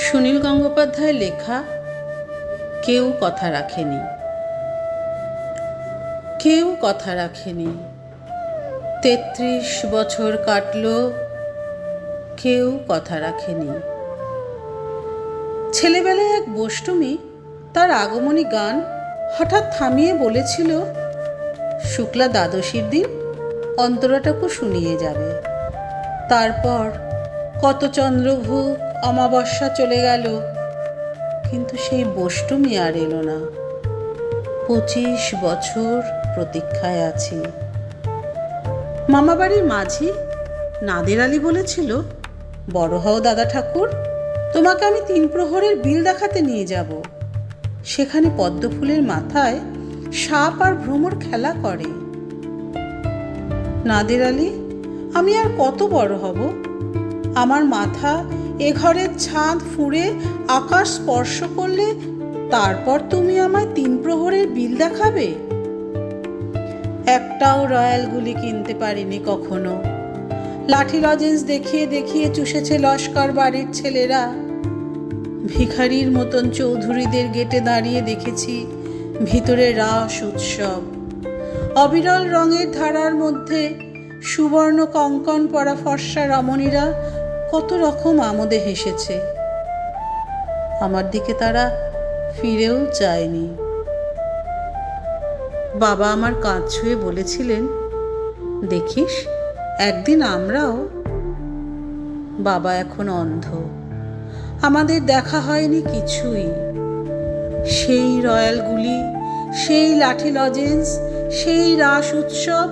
সুনীল গঙ্গোপাধ্যায়ের লেখা কেউ কথা রাখেনি। কেউ কথা রাখেনি। ৩৩ বছর কাটল, কেউ কথা রাখেনি। ছেলেবেলায় এক বষ্টমী তার আগমনী গান হঠাৎ থামিয়ে বলেছিল, শুক্লা দ্বাদশীর দিন অন্তরাটুকু শুনিয়ে যাবে। তারপর কত চন্দ্রভূ অমাবস্যা চলে গেল, কিন্তু সেই বষ্টমী আর এলো না। ২৫ বছর প্রতীক্ষায় আছি। মামাবাড়ির মাঝি নাদের আলী বলেছিল, বড় হও দাদা ঠাকুর, তোমাকে আমি ৩ প্রহরের বিল দেখাতে নিয়ে যাব। সেখানে পদ্মফুলের মাথায় সাপ আর ভ্রমর খেলা করে। নাদের আলী, আমি আর কত বড় হব? আমার মাথা এ ঘরের ছাদ ফুঁড়ে আকাশ স্পর্শ করলে তারপর তুমি আমায় ৩ প্রহরের বিল দেখাবে? একটাও রয়্যাল গুলি কিনতে পারিনি কখনো। লাঠি লজেন্স দেখিয়ে দেখিয়ে চুষেছে লস্কর বাড়ির ছেলেরা। ভিখারির মতন চৌধুরীদের গেটে দাঁড়িয়ে দেখেছি ভিতরে রাস উৎসব। অবিরল রঙের ধারার মধ্যে সুবর্ণ কঙ্কণ পরা ফর্সা রমণীরা কত রকম আমোদে হেসেছে। আমার দিকে তারা ফিরেও চায়নি। বাবা আমার কাঁধ ছুঁয়ে বলেছিলেন, দেখিস একদিন আমরাও। বাবা এখন অন্ধ, আমাদের দেখা হয়নি কিছুই। সেই রয়্যালগুলি, সেই লাঠি লজেন্স, সেই রাস উৎসব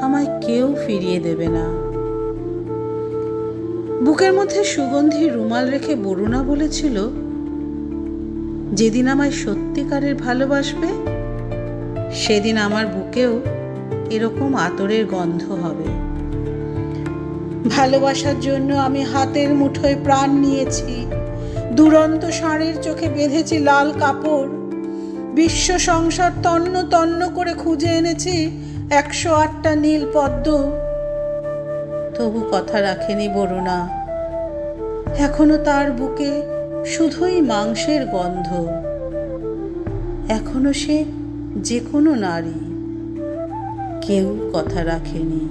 আমায় কেউ ফিরিয়ে দেবে না। বুকের মধ্যে সুগন্ধি রুমাল রেখে বরুণা বলেছিল, যেদিন আমায় সত্যিকারের ভালোবাসবে সেদিন আমার বুকেও এরকম আতরের গন্ধ হবে। ভালোবাসার জন্য আমি হাতের মুঠোয় প্রাণ নিয়েছি, দুরন্ত ষাঁড়ের চোখে বেঁধেছি লাল কাপড়, বিশ্ব সংসার তন্ন তন্ন করে খুঁজে এনেছি ১০৮টা নীল পদ্ম। তবু কথা রাখেনি বরুণা। এখনো তার বুকে শুধুই মাংসের গন্ধ। এখনো সে যে কোনো নারী। কেউ কথা রাখেনি।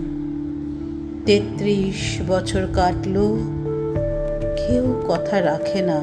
৩৩ বছর কাটল, কেউ কথা রাখে না।